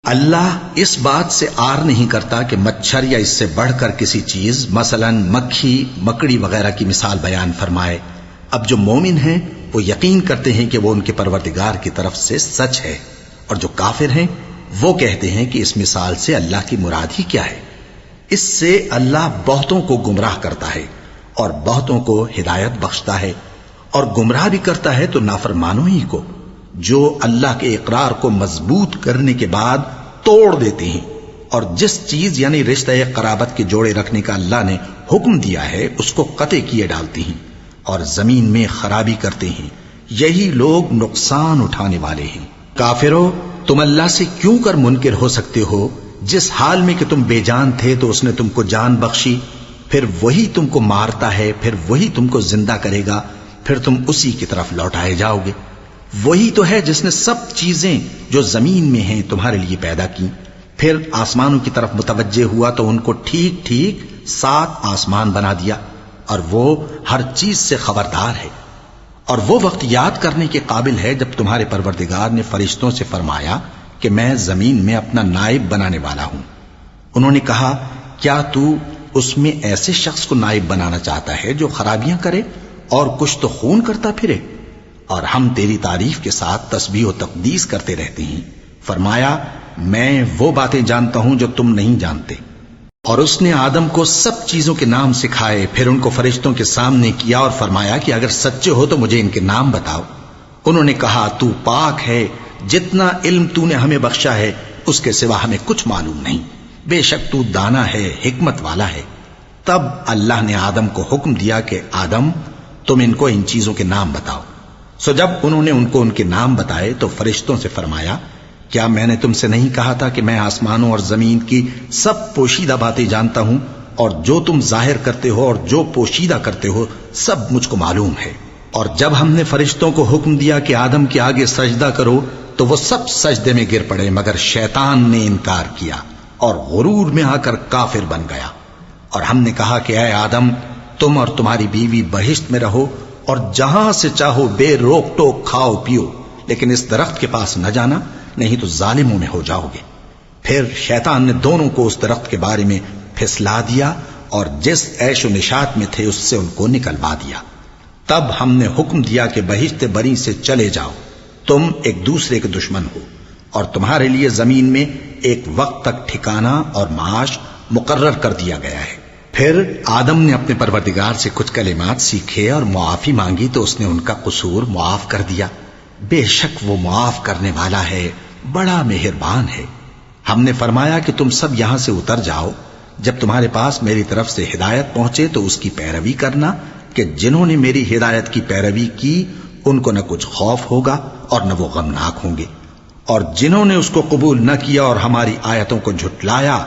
اللہ اس بات سے آر نہیں کرتا کہ مچھر یا اس سے بڑھ کر کسی چیز مثلا مکھی مکڑی وغیرہ کی مثال بیان فرمائے۔ اب جو مومن ہیں وہ یقین کرتے ہیں کہ وہ ان کے پروردگار کی طرف سے سچ ہے، اور جو کافر ہیں وہ کہتے ہیں کہ اس مثال سے اللہ کی مراد ہی کیا ہے۔ اس سے اللہ بہتوں کو گمراہ کرتا ہے اور بہتوں کو ہدایت بخشتا ہے، اور گمراہ بھی کرتا ہے تو نافرمانوں ہی کو، جو اللہ کے اقرار کو مضبوط کرنے کے بعد توڑ دیتے ہیں، اور جس چیز یعنی رشتہ قرابت کے جوڑے رکھنے کا اللہ نے حکم دیا ہے اس کو قطع کیے ڈالتے ہیں اور زمین میں خرابی کرتے ہیں۔ یہی لوگ نقصان اٹھانے والے ہیں۔ کافرو، تم اللہ سے کیوں کر منکر ہو سکتے ہو؟ جس حال میں کہ تم بے جان تھے تو اس نے تم کو جان بخشی، پھر وہی تم کو مارتا ہے، پھر وہی تم کو زندہ کرے گا، پھر تم اسی کی طرف لوٹائے جاؤ گے۔ وہی تو ہے جس نے سب چیزیں جو زمین میں ہیں تمہارے لیے پیدا کی، پھر آسمانوں کی طرف متوجہ ہوا تو ان کو ٹھیک ٹھیک 7 آسمان بنا دیا، اور وہ ہر چیز سے خبردار ہے۔ اور وہ وقت یاد کرنے کے قابل ہے جب تمہارے پروردگار نے فرشتوں سے فرمایا کہ میں زمین میں اپنا نائب بنانے والا ہوں۔ انہوں نے کہا، کیا تو اس میں ایسے شخص کو نائب بنانا چاہتا ہے جو خرابیاں کرے اور کچھ تو خون کرتا پھرے؟ اور ہم تیری تعریف کے ساتھ تسبیح و تقدیس کرتے رہتے ہیں۔ فرمایا، میں وہ باتیں جانتا ہوں جو تم نہیں جانتے۔ اور اس نے آدم کو سب چیزوں کے نام سکھائے، پھر ان کو فرشتوں کے سامنے کیا اور فرمایا کہ اگر سچے ہو تو مجھے ان کے نام بتاؤ۔ انہوں نے کہا، تو پاک ہے، جتنا علم تو نے ہمیں بخشا ہے اس کے سوا ہمیں کچھ معلوم نہیں، بے شک تو دانا ہے، حکمت والا ہے۔ تب اللہ نے آدم کو حکم دیا کہ آدم، تم ان کو ان چیزوں کے نام بتاؤ۔ سو جب انہوں نے ان کو ان کے نام بتائے تو فرشتوں سے فرمایا، کیا میں نے تم سے نہیں کہا تھا کہ میں آسمانوں اور زمین کی سب پوشیدہ باتیں جانتا ہوں، اور جو تم ظاہر کرتے ہو اور جو پوشیدہ کرتے ہو سب مجھ کو معلوم ہے۔ اور جب ہم نے فرشتوں کو حکم دیا کہ آدم کے آگے سجدہ کرو تو وہ سب سجدے میں گر پڑے مگر شیطان نے انکار کیا اور غرور میں آ کر کافر بن گیا۔ اور ہم نے کہا کہ اے آدم، تم اور تمہاری بیوی بہشت میں رہو اور جہاں سے چاہو بے روک ٹوک کھاؤ پیو، لیکن اس درخت کے پاس نہ جانا، نہیں تو ظالموں میں ہو جاؤ گے۔ پھر شیطان نے دونوں کو اس درخت کے بارے میں پھسلا دیا اور جس عیش و نشاط میں تھے اس سے ان کو نکلوا دیا۔ تب ہم نے حکم دیا کہ بہشت بری سے چلے جاؤ، تم ایک دوسرے کے دشمن ہو، اور تمہارے لیے زمین میں ایک وقت تک ٹھکانہ اور معاش مقرر کر دیا گیا ہے۔ پھر آدم نے اپنے پروردگار سے کچھ کلمات سیکھے اور معافی مانگی تو اس نے ان کا قصور معاف کر دیا۔ بے شک وہ معاف کرنے والا ہے، بڑا مہربان ہے۔ ہم نے فرمایا کہ تم سب یہاں سے اتر جاؤ، جب تمہارے پاس میری طرف سے ہدایت پہنچے تو اس کی پیروی کرنا، کہ جنہوں نے میری ہدایت کی پیروی کی ان کو نہ کچھ خوف ہوگا اور نہ وہ غمناک ہوں گے، اور جنہوں نے اس کو قبول نہ کیا اور ہماری آیتوں کو جھٹلایا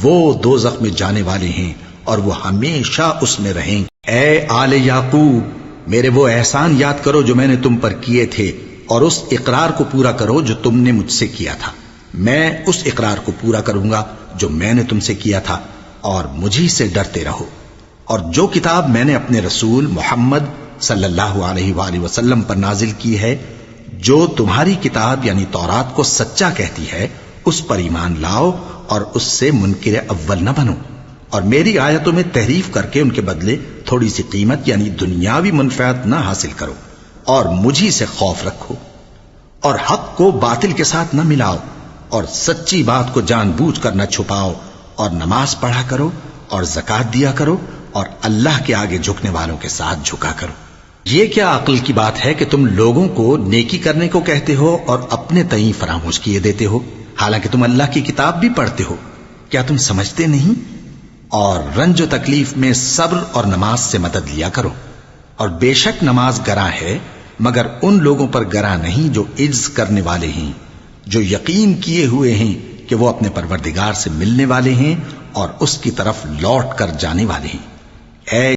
وہ دوزخ میں جانے والے ہیں اور وہ ہمیشہ اس میں رہیں گے۔ اے آل یعقوب، میرے وہ احسان یاد کرو جو میں نے تم پر کیے تھے، اور اس اقرار کو پورا کرو جو تم نے مجھ سے کیا تھا۔ میں اس اقرار کو پورا کروں گا جو میں نے تم سے کیا تھا، اور مجھی سے ڈرتے رہو۔ اور جو کتاب میں نے اپنے رسول محمد صلی اللہ علیہ وآلہ وسلم پر نازل کی ہے، جو تمہاری کتاب یعنی تورات کو سچا کہتی ہے، اس پر ایمان لاؤ اور اس سے منکر اول نہ بنو، اور میری آیتوں میں تحریف کر کے ان کے بدلے تھوڑی سی قیمت یعنی دنیاوی منفعت نہ حاصل کرو، اور مجھی سے خوف رکھو، اور حق کو باطل کے ساتھ نہ ملاؤ، اور سچی بات کو جان بوجھ کر نہ چھپاؤ، اور نماز پڑھا کرو اور زکوٰۃ دیا کرو، اور اللہ کے آگے جھکنے والوں کے ساتھ جھکا کرو۔ یہ کیا عقل کی بات ہے کہ تم لوگوں کو نیکی کرنے کو کہتے ہو اور اپنے تئیں فراموش کیے دیتے ہو، حالانکہ تم اللہ کی کتاب بھی پڑھتے ہو؟ کیا تم سمجھتے نہیں؟ اور رنج و تکلیف میں صبر اور نماز سے مدد لیا کرو، اور بے شک نماز گراں ہے مگر ان لوگوں پر گراں نہیں جو عجز کرنے والے ہیں، جو یقین کیے ہوئے ہیں کہ وہ اپنے پروردگار سے ملنے والے ہیں اور اس کی طرف لوٹ کر جانے والے ہیں۔ اے